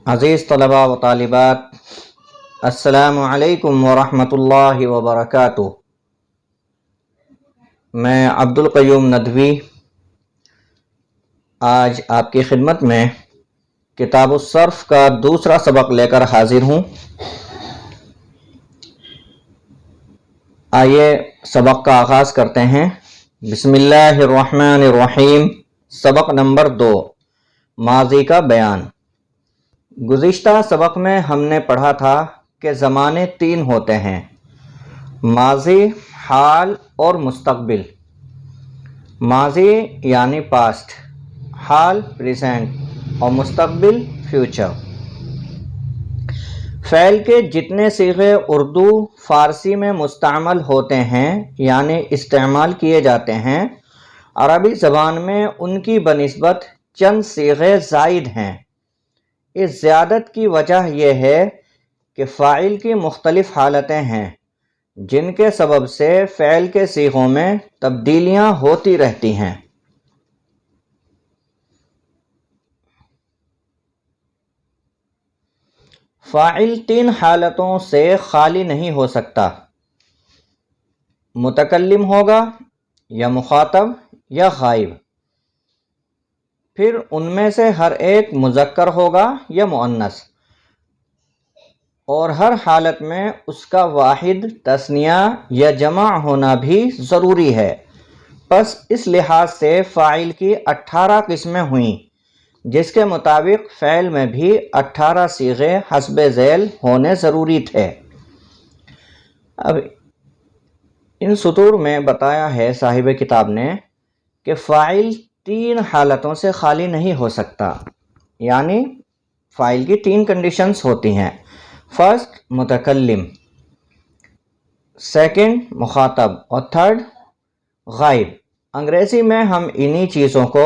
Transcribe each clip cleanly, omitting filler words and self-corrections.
عزیز طلباء و طالبات، السلام علیکم ورحمۃ اللہ وبرکاتہ۔ میں عبدالقیوم ندوی آج آپ کی خدمت میں کتاب الصرف کا دوسرا سبق لے کر حاضر ہوں۔ آئیے سبق کا آغاز کرتے ہیں۔ بسم اللہ الرحمن الرحیم۔ سبق نمبر 2، ماضی کا بیان۔ گزشتہ سبق میں ہم نے پڑھا تھا کہ زمانے 3 ہوتے ہیں: ماضی، حال اور مستقبل۔ ماضی یعنی پاسٹ، حال پریزنٹ اور مستقبل فیوچر۔ فعل کے جتنے صیغے اردو فارسی میں مستعمل ہوتے ہیں یعنی استعمال کیے جاتے ہیں، عربی زبان میں ان کی بنسبت چند صیغے زائد ہیں۔ اس زیادت کی وجہ یہ ہے کہ فاعل کی مختلف حالتیں ہیں جن کے سبب سے فعل کے صیغوں میں تبدیلیاں ہوتی رہتی ہیں۔ فاعل 3 حالتوں سے خالی نہیں ہو سکتا: متکلم ہوگا یا مخاطب یا غائب، پھر ان میں سے ہر ایک مذکر ہوگا یا مؤنث، اور ہر حالت میں اس کا واحد تثنیہ یا جمع ہونا بھی ضروری ہے۔ پس اس لحاظ سے فاعل کی 18 قسمیں ہوئیں، جس کے مطابق فعل میں بھی 18 صیغے حسب ذیل ہونے ضروری تھے۔ اب ان سطور میں بتایا ہے صاحب کتاب نے کہ فاعل 3 حالتوں سے خالی نہیں ہو سکتا، یعنی فاعل کی 3 کنڈیشنز ہوتی ہیں۔ فرسٹ متکلم، سیکنڈ مخاطب اور تھرڈ غائب۔ انگریزی میں ہم انہی چیزوں کو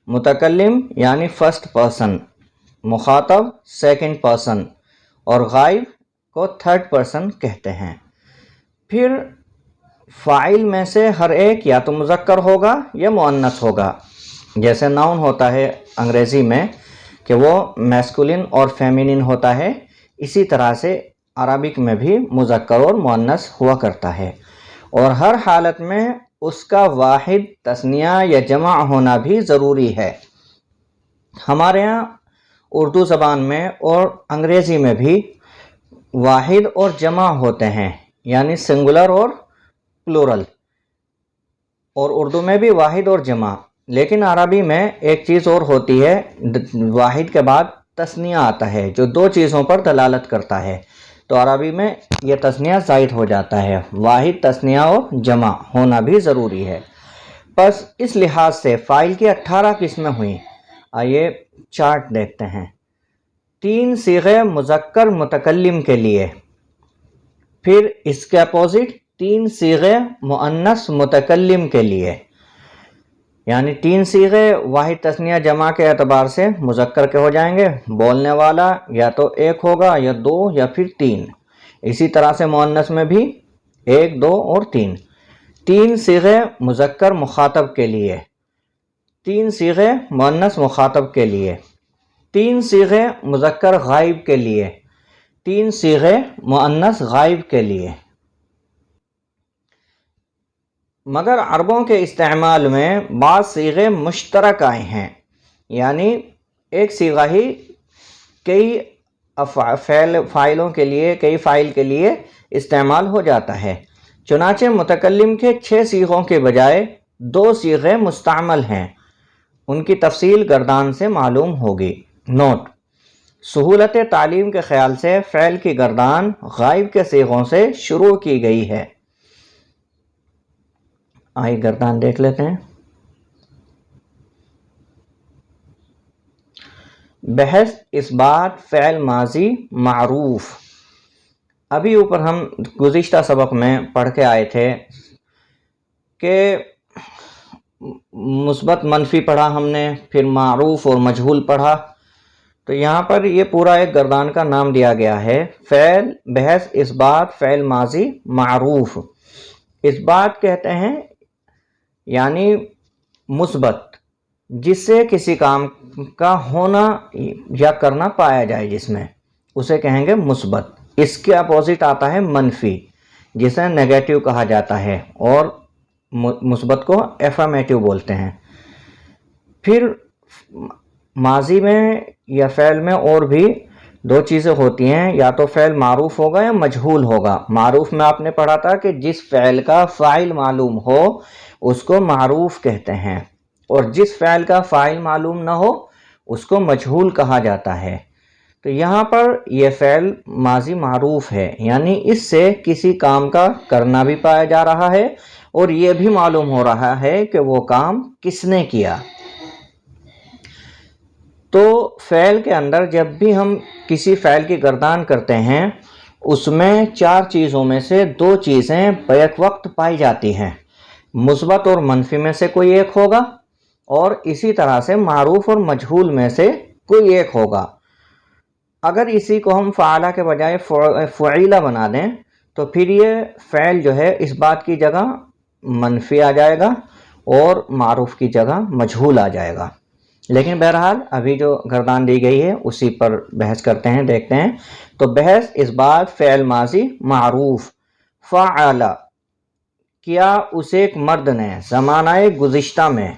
متکلم یعنی فرسٹ پرسن، مخاطب سیکنڈ پرسن اور غائب کو تھرڈ پرسن کہتے ہیں۔ پھر فاعل میں سے ہر ایک یا تو مذکر ہوگا یا مؤنث ہوگا۔ جیسے ناؤن ہوتا ہے انگریزی میں کہ وہ میسکولن اور فیمینن ہوتا ہے، اسی طرح سے عربک میں بھی مذکر اور مؤنث ہوا کرتا ہے، اور ہر حالت میں اس کا واحد تثنیہ یا جمع ہونا بھی ضروری ہے۔ ہمارے یہاں اردو زبان میں اور انگریزی میں بھی واحد اور جمع ہوتے ہیں، یعنی سنگولر اور پلورل، اور اردو میں بھی واحد اور جمع۔ لیکن عربی میں ایک چیز اور ہوتی ہے، واحد کے بعد تثنیہ آتا ہے جو 2 چیزوں پر دلالت کرتا ہے، تو عربی میں یہ تثنیہ زائد ہو جاتا ہے۔ واحد تثنیہ اور جمع ہونا بھی ضروری ہے۔ پس اس لحاظ سے فاعل کی 18 قسمیں ہوئیں۔ آئیے چارٹ دیکھتے ہیں۔ 3 صیغے مذکر متکلم کے لیے، پھر اس کے اپوزٹ 3 صیغے مؤنث متکلم کے لیے، یعنی 3 صیغے واحد تثنیہ جمع کے اعتبار سے مذکر کے ہو جائیں گے۔ بولنے والا یا تو 1 ہوگا یا 2 یا پھر 3۔ اسی طرح سے مؤنث میں بھی 1، 2 اور 3۔ 3 صیغے مذکر مخاطب کے لیے، 3 صیغے مؤنث مخاطب کے لیے، 3 صیغے مذکر غائب کے لیے، 3 صیغے مؤنث غائب کے لیے۔ مگر عربوں کے استعمال میں بعض صیغے مشترک آئے ہیں، یعنی ایک صیغہ ہی کئی فاعلوں کے لیے، کئی فاعل کے لیے استعمال ہو جاتا ہے۔ چنانچہ متکلم کے 6 صیغوں کے بجائے 2 صیغے مستعمل ہیں۔ ان کی تفصیل گردان سے معلوم ہوگی۔ نوٹ: سہولت تعلیم کے خیال سے فعل کی گردان غائب کے صیغوں سے شروع کی گئی ہے۔ آئیے گردان دیکھ لیتے ہیں۔ بحث اس بات فعل ماضی معروف۔ ابھی اوپر ہم گزشتہ سبق میں پڑھ کے آئے تھے کہ مثبت منفی پڑھا ہم نے، پھر معروف اور مجہول پڑھا، تو یہاں پر یہ پورا ایک گردان کا نام دیا گیا ہے، فعل بحث اس بات فعل ماضی معروف۔ اس بات کہتے ہیں یعنی مثبت، جس سے کسی کام کا ہونا یا کرنا پایا جائے جس میں، اسے کہیں گے مثبت۔ اس کے اپوزٹ آتا ہے منفی، جسے نیگیٹو کہا جاتا ہے، اور مثبت کو افرمیٹو بولتے ہیں۔ پھر ماضی میں یا فعل میں اور بھی دو چیزیں ہوتی ہیں، یا تو فعل معروف ہوگا یا مجہول ہوگا۔ معروف میں آپ نے پڑھا تھا کہ جس فعل کا فاعل معلوم ہو اس کو معروف کہتے ہیں، اور جس فعل کا فاعل معلوم نہ ہو اس کو مجہول کہا جاتا ہے۔ تو یہاں پر یہ فعل ماضی معروف ہے، یعنی اس سے کسی کام کا کرنا بھی پایا جا رہا ہے اور یہ بھی معلوم ہو رہا ہے کہ وہ کام کس نے کیا۔ تو فعل کے اندر جب بھی ہم کسی فعل کی گردان کرتے ہیں، اس میں چار چیزوں میں سے دو چیزیں بیک وقت پائی جاتی ہیں، مثبت اور منفی میں سے کوئی ایک ہوگا، اور اسی طرح سے معروف اور مجہول میں سے کوئی ایک ہوگا۔ اگر اسی کو ہم فعلہ کے بجائے فعیلہ بنا دیں تو پھر یہ فعل جو ہے اس بات کی جگہ منفی آ جائے گا اور معروف کی جگہ مجہول آ جائے گا۔ لیکن بہرحال ابھی جو گردان دی گئی ہے اسی پر بحث کرتے ہیں، دیکھتے ہیں۔ تو بحث اس بات فعل ماضی معروف فعل کیا اسے ایک مرد نے زمانہ گزشتہ میں۔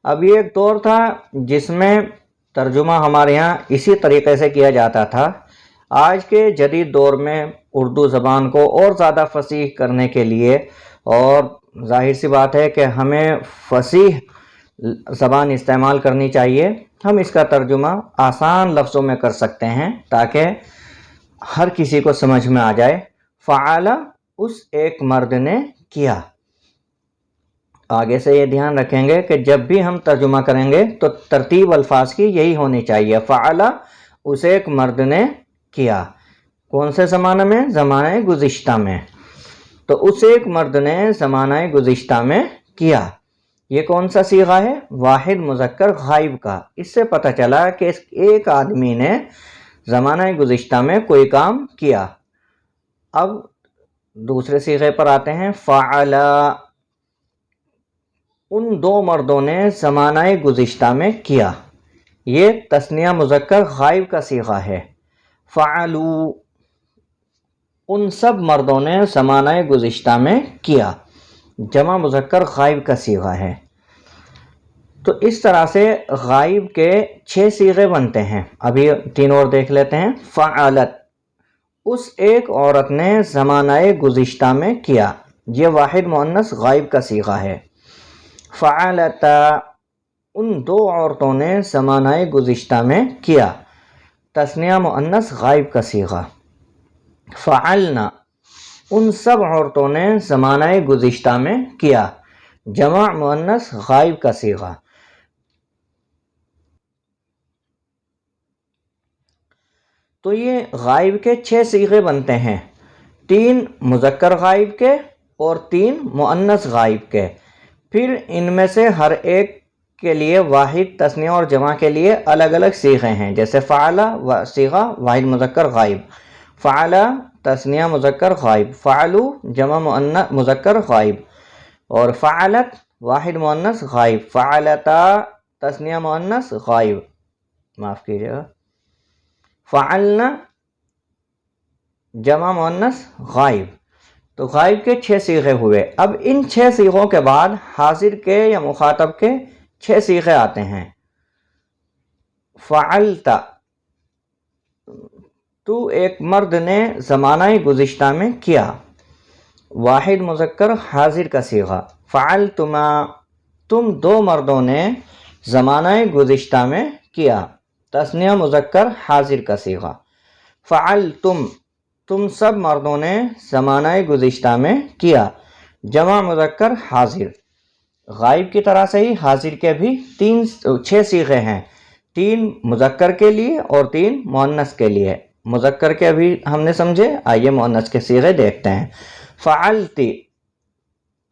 اب یہ ایک دور تھا جس میں ترجمہ ہمارے یہاں اسی طریقے سے کیا جاتا تھا۔ آج کے جدید دور میں اردو زبان کو اور زیادہ فصیح کرنے کے لیے، اور ظاہر سی بات ہے کہ ہمیں فصیح زبان استعمال کرنی چاہیے، ہم اس کا ترجمہ آسان لفظوں میں کر سکتے ہیں تاکہ ہر کسی کو سمجھ میں آ جائے۔ فعل اس ایک مرد نے کیا۔ آگے سے یہ دھیان رکھیں گے کہ جب بھی ہم ترجمہ کریں گے تو ترتیب الفاظ کی یہی ہونی چاہیے۔ فعل اس ایک مرد نے کیا، کون سے زمانے میں؟ زمانہ گزشتہ میں۔ تو اس ایک مرد نے زمانہ گزشتہ میں کیا، یہ کون سا صیغہ ہے؟ واحد مذکر غائب کا۔ اس سے پتہ چلا کہ اس ایک آدمی نے زمانہ گزشتہ میں کوئی کام کیا۔ اب دوسرے صیغے پر آتے ہیں۔ فعل ان دو مردوں نے زمانہ گزشتہ میں کیا، یہ تثنیہ مذکر غائب کا صیغہ ہے۔ فعلوا ان سب مردوں نے زمانہ گزشتہ میں کیا، جمع مذکر غائب کا صیغہ ہے۔ تو اس طرح سے غائب کے 6 صیغے بنتے ہیں۔ ابھی 3 اور دیکھ لیتے ہیں۔ فعلت اس ایک عورت نے زمانہ گزشتہ میں کیا، یہ واحد مؤنث غائب کا صیغہ ہے۔ فعلتا ان دو عورتوں نے زمانہ گزشتہ میں کیا، تثنیہ مؤنث غائب کا صیغہ۔ فعلنا ان سب عورتوں نے زمانہ گزشتہ میں کیا، جمع مؤنث غائب کا صیغہ۔ تو یہ غائب کے 6 صیغے بنتے ہیں، 3 مذکر غائب کے اور 3 مؤنث غائب کے۔ پھر ان میں سے ہر ایک کے لیے واحد تثنیہ اور جمع کے لیے الگ الگ صیغے ہیں، جیسے فعل صیغہ واحد مذکر غائب، فعل تثنیہ مذکر غائب، فعلوا جمع مذکر غائب، اور فعلت واحد مؤنث غائب، فعلتا تثنیہ مؤنث غائب، معاف کیجیے گا، فعلنا جمع مؤنث غائب۔ تو غائب کے 6 صیغے ہوئے۔ اب ان 6 صیغوں کے بعد حاضر کے یا مخاطب کے 6 صیغے آتے ہیں۔ فعلتا تو ایک مرد نے زمانہ گزشتہ میں کیا، واحد مذکر حاضر کا صیغہ۔ فعلتما تم دو مردوں نے زمانہ گزشتہ میں کیا، تثنیہ مذکر حاضر کا صیغہ۔ فعلتم تم سب مردوں نے زمانہ گزشتہ میں کیا، جمع مذکر حاضر۔ غائب کی طرح سے ہی حاضر کے بھی 6 صیغے ہیں، 3 مذکر کے لیے اور 3 مؤنث کے لیے۔ مذکر کے ابھی ہم نے سمجھے، آئیے مؤنث کے صیغے دیکھتے ہیں۔ فعلتی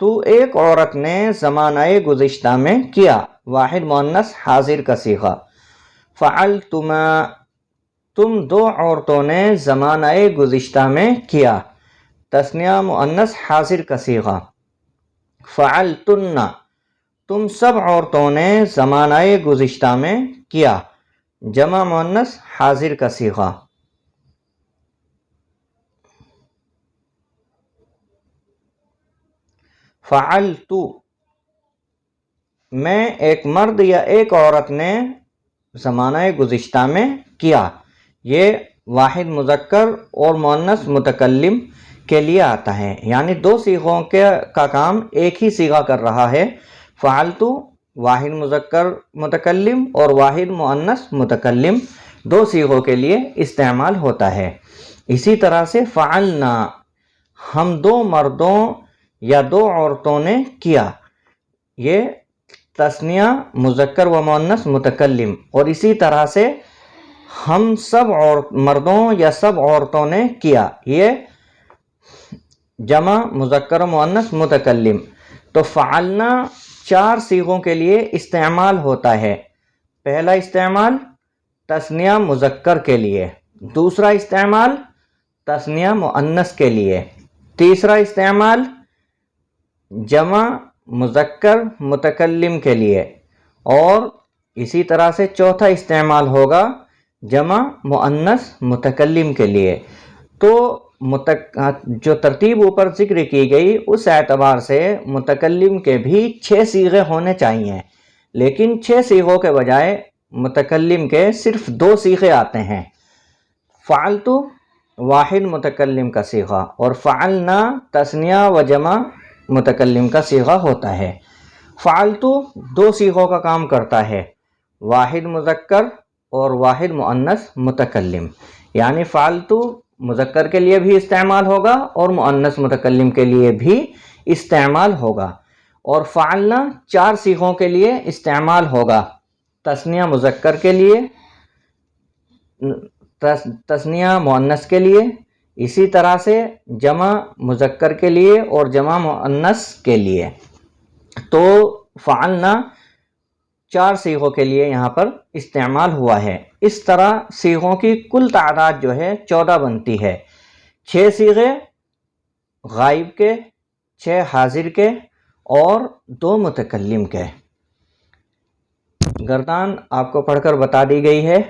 تو ایک عورت نے زمانہ گزشتہ میں کیا، واحد مؤنث حاضر کا صیغہ۔ فعلتما تم دو عورتوں نے زمانہ گزشتہ میں کیا، تثنیہ مؤنث حاضر کا صیغہ۔ فعلتن تم سب عورتوں نے زمانہ گزشتہ میں کیا، جمع مؤنث حاضر کا صیغہ۔ فعلت، میں ایک مرد یا ایک عورت نے زمانہ گزشتہ میں کیا، یہ واحد مذکر اور مؤنث متکلم کے لیے آتا ہے، یعنی دو صیغوں کا کام ایک ہی صیغہ کر رہا ہے۔ فعلت واحد مذکر متکلم اور واحد مؤنث متکلم دو صیغوں کے لیے استعمال ہوتا ہے۔ اسی طرح سے فعلنا، ہم دو مردوں یا دو عورتوں نے کیا، یہ تثنیہ مذکر و مؤنث متکلم، اور اسی طرح سے ہم سب مردوں یا سب عورتوں نے کیا، یہ جمع مذکر و مؤنث متکلم۔ تو فعلنا چار صیغوں کے لیے استعمال ہوتا ہے۔ پہلا استعمال تثنیہ مذکر کے لیے، دوسرا استعمال تثنیہ مؤنث کے لیے، تیسرا استعمال جمع مذکر متکلم کے لیے، اور اسی طرح سے چوتھا استعمال ہوگا جمع مؤنث متکلم کے لیے۔ تو جو ترتیب اوپر ذکر کی گئی اس اعتبار سے متکلم کے بھی 6 صیغے ہونے چاہیے، لیکن 6 صیغوں کے بجائے متکلم کے صرف 2 صیغے آتے ہیں۔ فعلت واحد متکلم کا صیغہ اور فعلنا تثنیہ و جمع متکلم کا صیغہ ہوتا ہے۔ فعلت 2 صیغوں کا کام کرتا ہے، واحد مذکر اور واحد مؤنث متکلم، یعنی فعلت مذکر کے لیے بھی استعمال ہوگا اور مؤنث متکلم کے لیے بھی استعمال ہوگا، اور فعلنا 4 صیغوں کے لیے استعمال ہوگا، تثنیہ مذکر کے لیے، تثنیہ مؤنث کے لیے، اسی طرح سے جمع مذکر کے لیے اور جمع مؤنث کے لیے۔ تو فعلنا 4 صیغوں کے لیے یہاں پر استعمال ہوا ہے۔ اس طرح صیغوں کی کل تعداد جو ہے 14 بنتی ہے، 6 صیغے غائب کے، 6 حاضر کے اور 2 متکلم کے۔ گردان آپ کو پڑھ کر بتا دی گئی ہے۔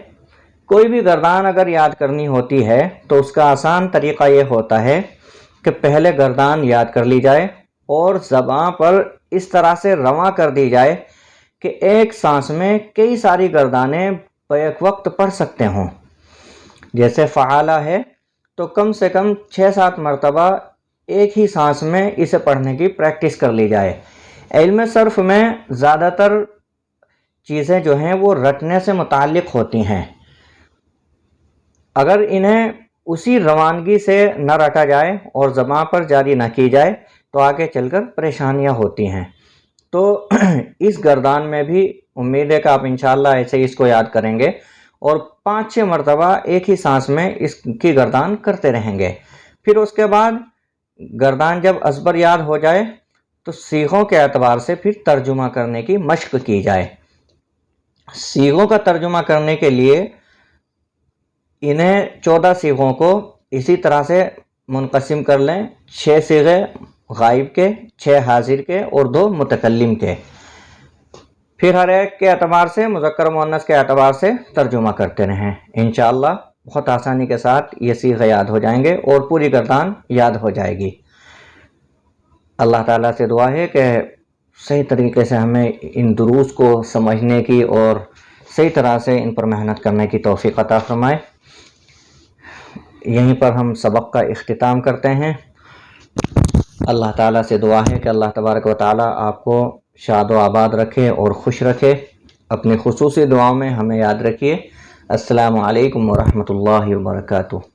کوئی بھی گردان اگر یاد کرنی ہوتی ہے تو اس کا آسان طریقہ یہ ہوتا ہے کہ پہلے گردان یاد کر لی جائے اور زبان پر اس طرح سے رواں کر دی جائے کہ ایک سانس میں کئی ساری گردانیں بیک وقت پڑھ سکتے ہوں۔ جیسے فعالہ ہے تو کم سے کم 6-7 مرتبہ ایک ہی سانس میں اسے پڑھنے کی پریکٹس کر لی جائے۔ علم صرف میں زیادہ تر چیزیں جو ہیں وہ رٹنے سے متعلق ہوتی ہیں، اگر انہیں اسی روانگی سے نہ رٹا جائے اور زبان پر جاری نہ کی جائے تو آگے چل کر پریشانیاں ہوتی ہیں۔ تو اس گردان میں بھی امید ہے کہ آپ انشاءاللہ ایسے ہی اس کو یاد کریں گے اور 5-6 مرتبہ ایک ہی سانس میں اس کی گردان کرتے رہیں گے۔ پھر اس کے بعد گردان جب ازبر یاد ہو جائے تو صیغوں کے اعتبار سے پھر ترجمہ کرنے کی مشق کی جائے۔ صیغوں کا ترجمہ کرنے کے لیے انہیں 14 صیغوں کو اسی طرح سے منقسم کر لیں، 6 صیغے غائب کے، 6 حاضر کے اور 2 متکلم کے، پھر ہر ایک کے اعتبار سے مذکر و مؤنث کے اعتبار سے ترجمہ کرتے رہیں۔ انشاءاللہ بہت آسانی کے ساتھ یہ صیغے یاد ہو جائیں گے اور پوری گردان یاد ہو جائے گی۔ اللہ تعالیٰ سے دعا ہے کہ صحیح طریقے سے ہمیں ان دروس کو سمجھنے کی اور صحیح طرح سے ان پر محنت کرنے کی توفیق عطا فرمائے۔ یہیں پر ہم سبق کا اختتام کرتے ہیں۔ اللہ تعالیٰ سے دعا ہے کہ اللہ تبارک و تعالیٰ آپ کو شاد و آباد رکھے اور خوش رکھے۔ اپنی خصوصی دعاؤں میں ہمیں یاد رکھیے۔ السلام علیکم ورحمۃ اللہ وبرکاتہ۔